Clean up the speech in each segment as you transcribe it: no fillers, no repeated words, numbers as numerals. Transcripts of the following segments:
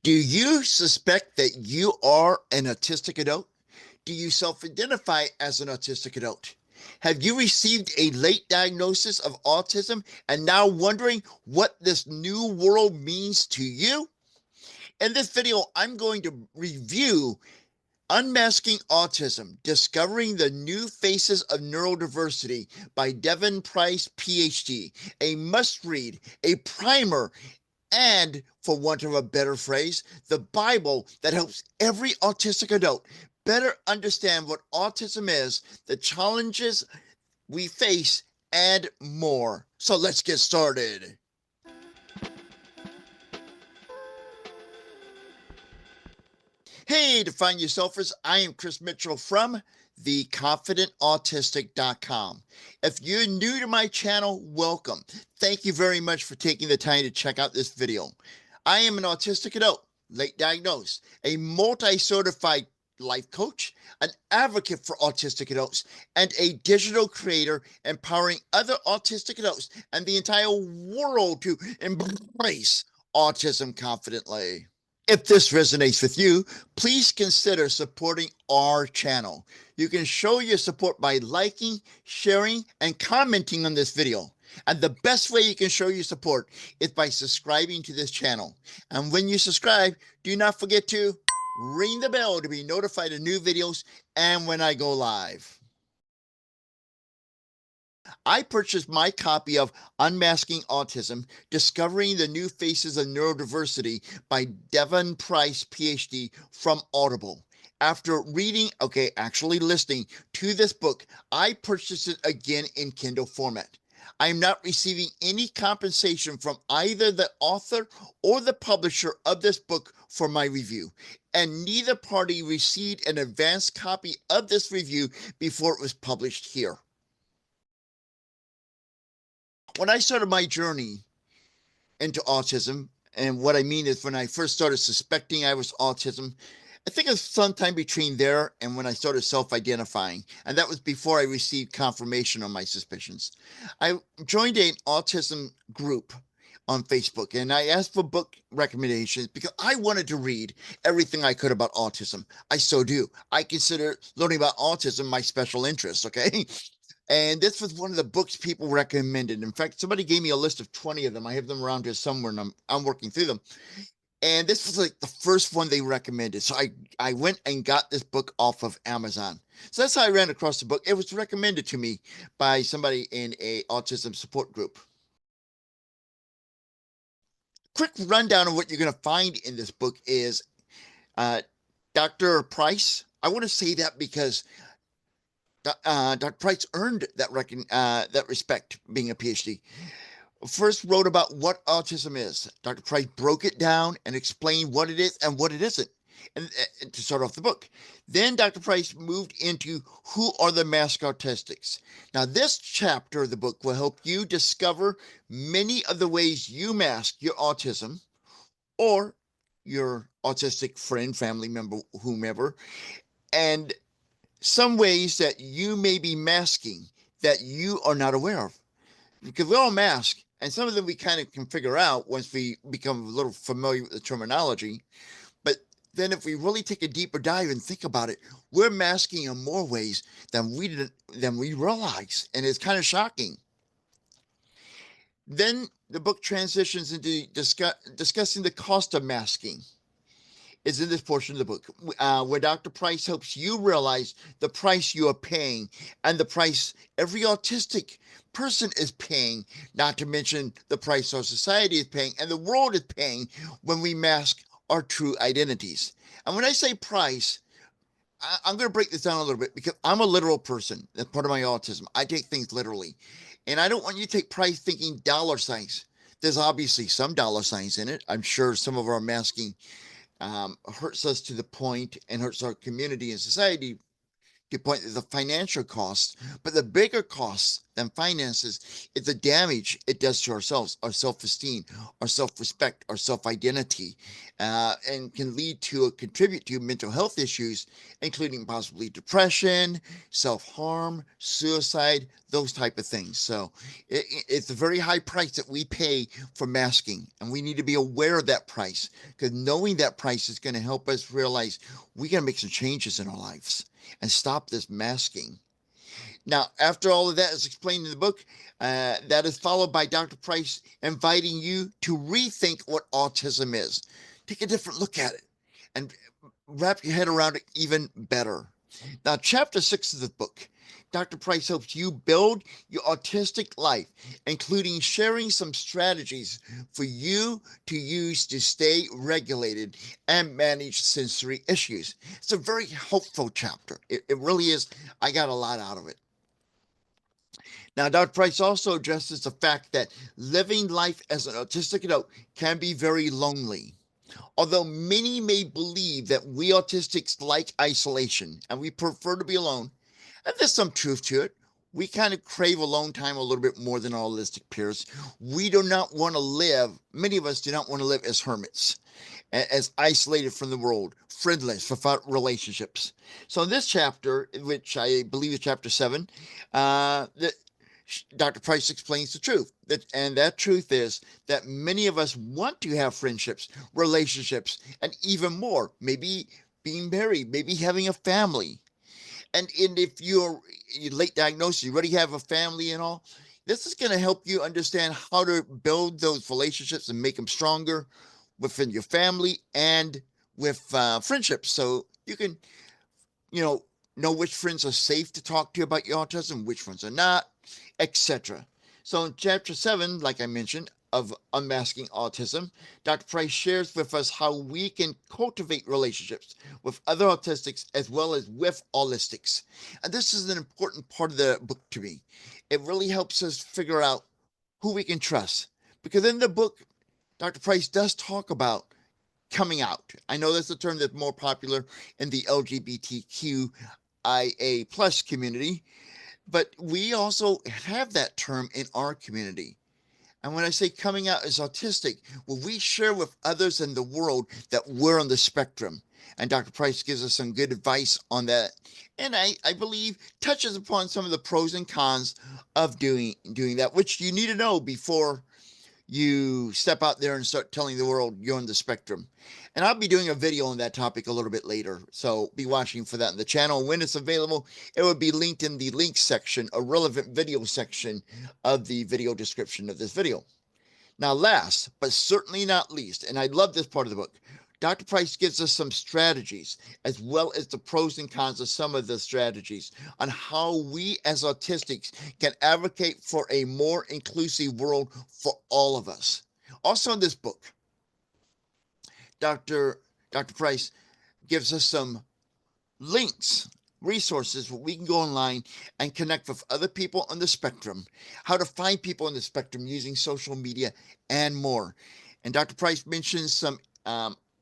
Do you suspect that you are an autistic adult? Do you self-identify as an autistic adult? Have you received a late diagnosis of autism and now wondering what this new world means to you? In this video, I'm going to review Unmasking Autism, Discovering the New Faces of Neurodiversity by Devon Price Ph.D., a must-read, a primer, and, for want of a better phrase, the Bible that helps every autistic adult better understand what autism is, the challenges we face, and more. So let's get started. Hey, Define Yourselfers, I am Chris Mitchell from theconfidentautistic.com. If you're new to my channel, welcome. Thank you very much for taking the time to check out this video. I am an autistic adult, late diagnosed, a multi-certified life coach, an advocate for autistic adults, and a digital creator empowering other autistic adults and the entire world to embrace autism confidently. If this resonates with you, please consider supporting our channel. You can show your support by liking, sharing, and commenting on this video. And the best way you can show your support is by subscribing to this channel. And when you subscribe, do not forget to ring the bell to be notified of new videos and when I go live. I purchased my copy of Unmasking Autism, Discovering the New Faces of Neurodiversity by Devon Price Ph.D. from Audible. After actually listening to this book, I purchased it again in Kindle format. I am not receiving any compensation from either the author or the publisher of this book for my review, and neither party received an advanced copy of this review before it was published here. When I started my journey into autism, and what I mean is when I first started suspecting I was autism, I think it was sometime between there and when I started self-identifying, and that was before I received confirmation on my suspicions. I joined an autism group on Facebook, and I asked for book recommendations because I wanted to read everything I could about autism. I so do. I consider learning about autism my special interest, okay? And this was one of the books people recommended. In fact, somebody gave me a list of 20 of them. I have them around here somewhere, and I'm working through them. And this was like the first one they recommended. So I went and got this book off of Amazon. So that's how I ran across the book. It was recommended to me by somebody in a autism support group. Quick rundown of what you're going to find in this book is Dr. Price. I want to say that because Dr. Price earned that respect being a PhD. First wrote about what autism is. Dr. Price broke it down and explained what it is and what it isn't, and to start off the book. Then Dr. Price moved into who are the masked autistics. Now, this chapter of the book will help you discover many of the ways you mask your autism or your autistic friend, family member, whomever, and some ways that you may be masking that you are not aware of. Because we all mask, and some of them we kind of can figure out once we become a little familiar with the terminology. But then if we really take a deeper dive and think about it, we're masking in more ways than we realize, and it's kind of shocking. Then the book transitions into discussing the cost of masking. Is in this portion of the book where Dr. Price helps you realize the price you are paying and the price every autistic person is paying, not to mention the price our society is paying and the world is paying when we mask our true identities. And when I say price, I'm going to break this down a little bit because I'm a literal person. That's part of my autism. I take things literally. And I don't want you to take price thinking dollar signs. There's obviously some dollar signs in it. I'm sure some of our masking hurts us to the point and hurts our community and society to the point of the financial costs. But the bigger costs than finances is the damage it does to ourselves, our self-esteem, our self-respect, our self-identity, and can lead to contribute to mental health issues, including possibly depression, self-harm, suicide, those type of things. So it's a very high price that we pay for masking, and we need to be aware of that price, because knowing that price is going to help us realize we got to make some changes in our lives and stop this masking. Now, after all of that is explained in the book, that is followed by Dr. Price inviting you to rethink what autism is. Take a different look at it and wrap your head around it even better. Now, chapter 6 of the book, Dr. Price helps you build your autistic life, including sharing some strategies for you to use to stay regulated and manage sensory issues. It's a very helpful chapter. It really is. I got a lot out of it. Now, Dr. Price also addresses the fact that living life as an autistic adult can be very lonely. Although many may believe that we autistics like isolation and we prefer to be alone, and there's some truth to it, we kind of crave alone time a little bit more than our autistic peers. We do not want to live, many of us do not want to live as hermits, as isolated from the world, friendless, without relationships. So in this chapter, which I believe is chapter 7, Dr. Price explains the truth. And that truth is that many of us want to have friendships, relationships, and even more, maybe being married, maybe having a family. And if you're late diagnosis, you already have a family and all, this is going to help you understand how to build those relationships and make them stronger within your family and with friendships. So you can, know which friends are safe to talk to you about your autism, which ones are not, etc. So in chapter 7, like I mentioned, of Unmasking Autism, Dr. Price shares with us how we can cultivate relationships with other autistics as well as with holistics. And this is an important part of the book to me. It really helps us figure out who we can trust. Because in the book, Dr. Price does talk about coming out. I know that's a term that's more popular in the LGBTQIA plus community, but we also have that term in our community. And when I say coming out as autistic, well, we share with others in the world that we're on the spectrum. And Dr. Price gives us some good advice on that. And I believe touches upon some of the pros and cons of doing that, which you need to know before you step out there and start telling the world you're on the spectrum. And I'll be doing a video on that topic a little bit later, so be watching for that in the channel. When it's available, it will be linked in the links section, a relevant video section of the video description of this video. Now, last but certainly not least, and I love this part of the book, Dr. Price gives us some strategies as well as the pros and cons of some of the strategies on how we as autistics can advocate for a more inclusive world for all of us. Also in this book, Dr. Price gives us some links, resources where we can go online and connect with other people on the spectrum, how to find people on the spectrum using social media, and more. And Dr. Price mentions some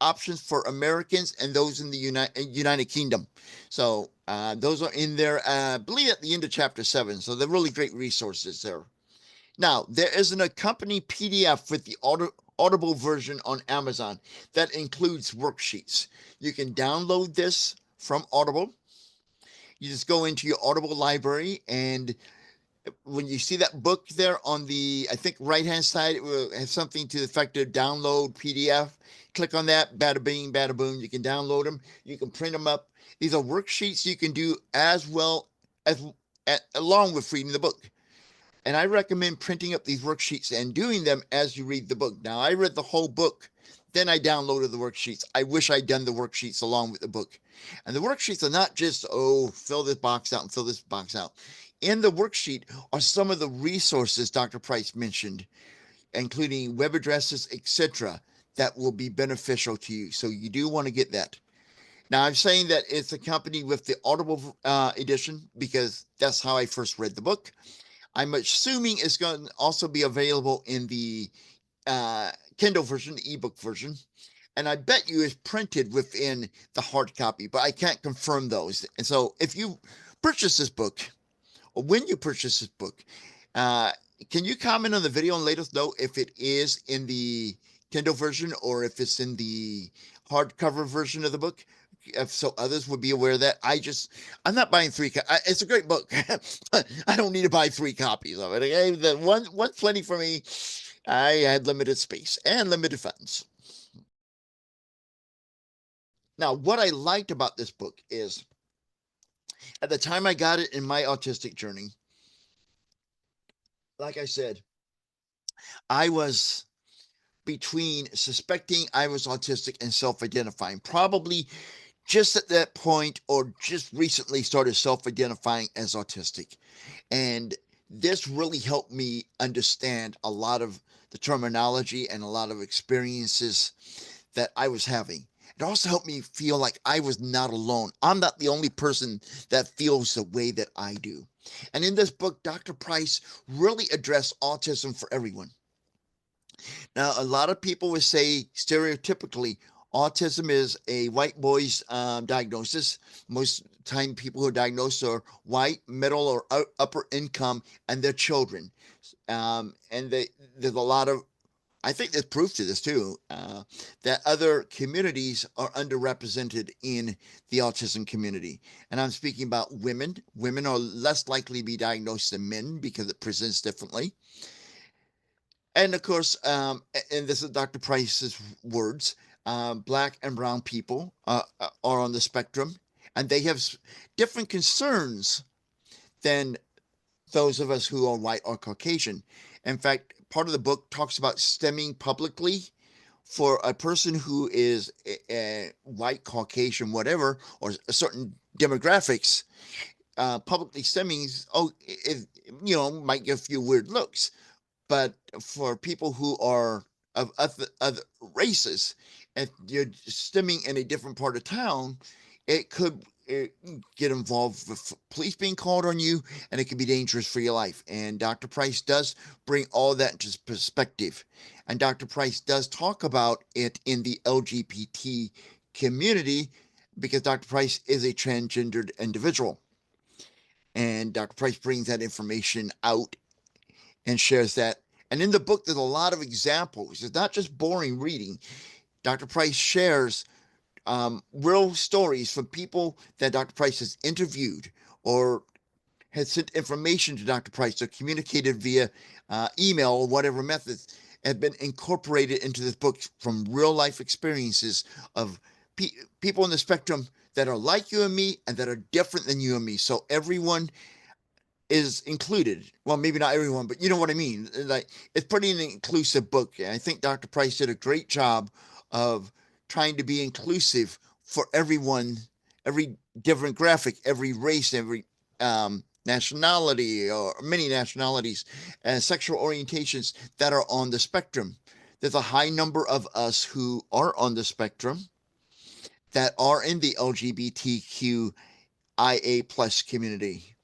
options for Americans and those in the United Kingdom. So those are in there, I believe, at the end of chapter 7. So they're really great resources there. Now, there is an accompanying PDF with the Audible version on Amazon that includes worksheets. You can download this from Audible. You just go into your Audible library, and when you see that book there on the, I think, right-hand side, it will have something to the effect of download PDF. Click on that, bada bing, bada boom. You can download them. You can print them up. These are worksheets you can do as well as along with reading the book. And I recommend printing up these worksheets and doing them as you read the book. Now, I read the whole book, then I downloaded the worksheets. I wish I'd done the worksheets along with the book. And the worksheets are not just, fill this box out and fill this box out. In the worksheet are some of the resources Dr. Price mentioned, including web addresses, etc., that will be beneficial to you. So you do want to get that. Now, I'm saying that it's accompanied with the Audible edition because that's how I first read the book. I'm assuming it's going to also be available in the Kindle version, the ebook version. And I bet you it's printed within the hard copy, but I can't confirm those. And so if you purchase this book or when you purchase this book. Uh, can you comment on the video and let us know if it is in the Kindle version or if it's in the hardcover version of the book? If so, others would be aware of that. I'm not buying it's a great book. I don't need to buy 3 copies of it. Okay? The one's plenty for me. I had limited space and limited funds. Now, what I liked about this book is at the time I got it in my autistic journey, like I said, I was between suspecting I was autistic and self-identifying. Probably just at that point or just recently started self-identifying as autistic. And this really helped me understand a lot of the terminology and a lot of experiences that I was having. It also helped me feel like I was not alone. I'm not the only person that feels the way that I do. And in this book, Dr. Price really addressed autism for everyone. Now, a lot of people would say stereotypically, autism is a white boy's diagnosis. Most time, people who are diagnosed are white, middle, or upper income, and their children. There's a lot of, I think there's proof to this too, that other communities are underrepresented in the autism community. And I'm speaking about women. Women are less likely to be diagnosed than men because it presents differently. And of course, and this is Dr. Price's words, Black and brown people are on the spectrum, and they have different concerns than those of us who are white or Caucasian. In fact, part of the book talks about stemming publicly for a person who is a white, Caucasian, whatever, or a certain demographics. Publicly stemming, might get a few weird looks. But for people who are of other races, and you're stemming in a different part of town, it could get involved with police being called on you, and it can be dangerous for your life. And Dr. Price does bring all that into perspective. And Dr. Price does talk about it in the LGBT community because Dr. Price is a transgendered individual. And Dr. Price brings that information out and shares that. And in the book, there's a lot of examples. It's not just boring reading. Dr. Price shares real stories from people that Dr. Price has interviewed or has sent information to Dr. Price or communicated via email or whatever methods have been incorporated into this book from real life experiences of people on the spectrum that are like you and me and that are different than you and me. So everyone is included. Well, maybe not everyone, but you know what I mean. Like, it's pretty an inclusive book. And I think Dr. Price did a great job of trying to be inclusive for everyone, every different graphic, every race, every nationality or many nationalities and sexual orientations that are on the spectrum. There's a high number of us who are on the spectrum that are in the LGBTQIA plus community.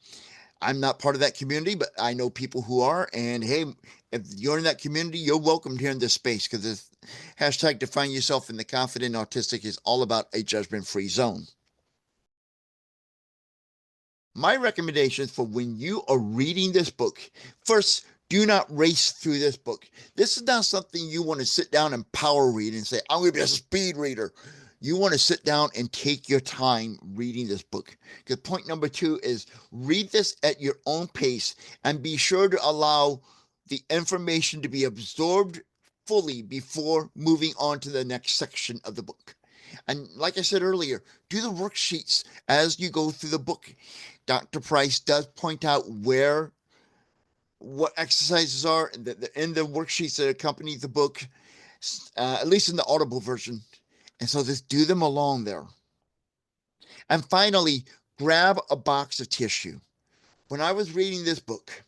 I'm not part of that community, but I know people who are. And hey, if you're in that community, you're welcomed here in this space because the hashtag define yourself in the confident autistic is all about a judgment-free zone. My recommendations for when you are reading this book, first, do not race through this book. This is not something you want to sit down and power read and say, I'm going to be a speed reader. You want to sit down and take your time reading this book. Because point number 2 is read this at your own pace and be sure to allow the information to be absorbed fully before moving on to the next section of the book. And like I said earlier, do the worksheets as you go through the book. Dr. Price does point out what exercises are in the worksheets that accompany the book, at least in the Audible version. And so just do them along there. And finally, grab a box of tissue. When I was reading this book,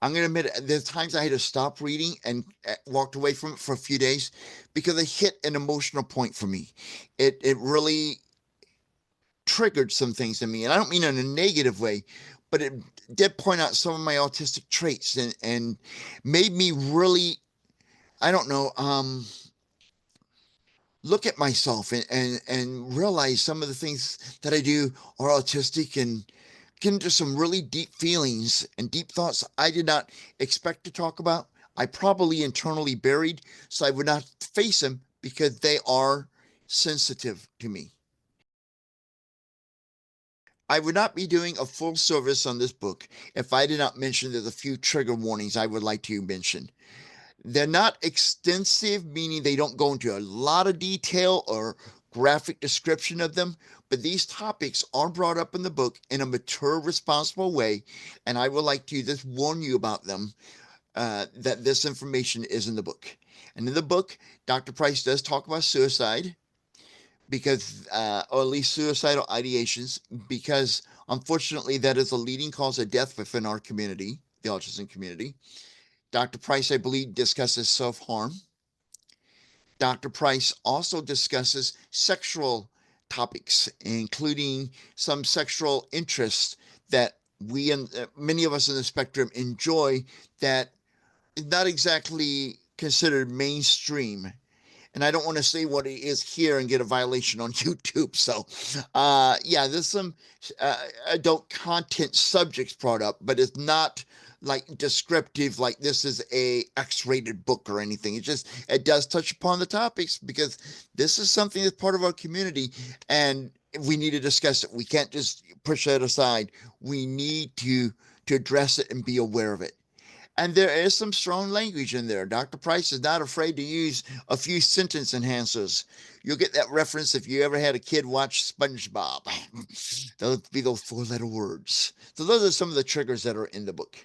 I'm going to admit there's times I had to stop reading and walked away from it for a few days because it hit an emotional point for me. It really triggered some things in me. And I don't mean in a negative way, but it did point out some of my autistic traits and made me really, I don't know, look at myself and realize some of the things that I do are autistic and get into some really deep feelings and deep thoughts I did not expect to talk about. I probably internally buried, so I would not face them because they are sensitive to me. I would not be doing a full service on this book if I did not mention there's a few trigger warnings I would like to mention. They're not extensive, meaning they don't go into a lot of detail or graphic description of them, but these topics are brought up in the book in a mature, responsible way, and I would like to just warn you about them, that this information is in the book. And in the book, Dr. Price does talk about suicide, because, or at least suicidal ideations, because unfortunately that is a leading cause of death within our community, the autism community. Dr. Price, I believe, discusses self-harm. Dr. Price also discusses sexual topics, including some sexual interests that we and many of us in the spectrum enjoy that is not exactly considered mainstream. And I don't want to say what it is here and get a violation on YouTube. So, yeah, there's some adult content subjects brought up, but it's not like descriptive, like this is a X-rated book or anything. It does touch upon the topics because this is something that's part of our community, and we need to discuss it. We can't just push that aside. We need to address it and be aware of it. And there is some strong language in there. Dr. Price is not afraid to use a few sentence enhancers. You'll get that reference if you ever had a kid watch SpongeBob. They'll be those 4-letter words. So those are some of the triggers that are in the book.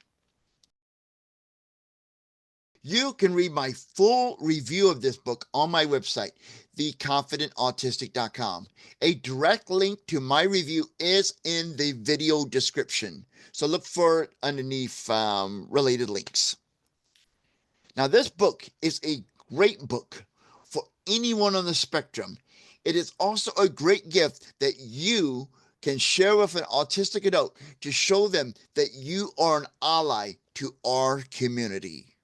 You can read my full review of this book on my website, theconfidentautistic.com. A direct link to my review is in the video description. So look for it underneath related links. Now, this book is a great book for anyone on the spectrum. It is also a great gift that you can share with an autistic adult to show them that you are an ally to our community.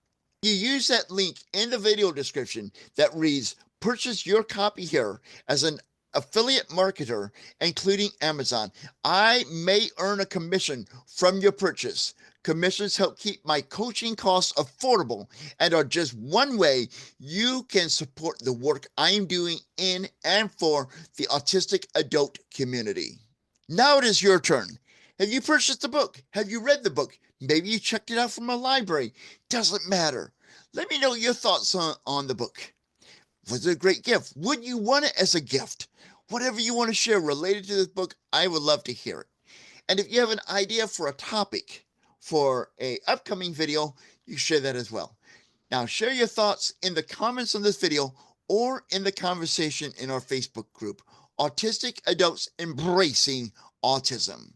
You use that link in the video description that reads, purchase your copy here as an affiliate marketer, including Amazon. I may earn a commission from your purchase. Commissions help keep my coaching costs affordable and are just one way you can support the work I am doing in and for the autistic adult community. Now it is your turn. Have you purchased the book? Have you read the book? Maybe you checked it out from a library. Doesn't matter. Let me know your thoughts on the book. Was it a great gift? Would you want it as a gift? Whatever you want to share related to this book, I would love to hear it. And if you have an idea for a topic for an upcoming video, you share that as well. Now, share your thoughts in the comments on this video or in the conversation in our Facebook group, Autistic Adults Embracing Autism.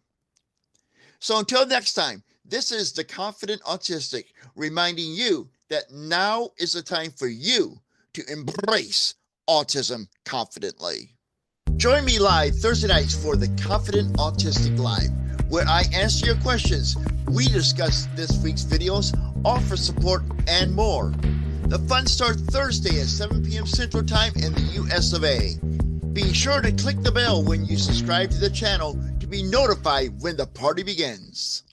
So until next time, this is The Confident Autistic, reminding you that now is the time for you to embrace autism confidently. Join me live Thursday nights for The Confident Autistic Live, where I answer your questions, we discuss this week's videos, offer support, and more. The fun starts Thursday at 7 p.m. Central Time in the US of A. Be sure to click the bell when you subscribe to the channel to be notified when the party begins.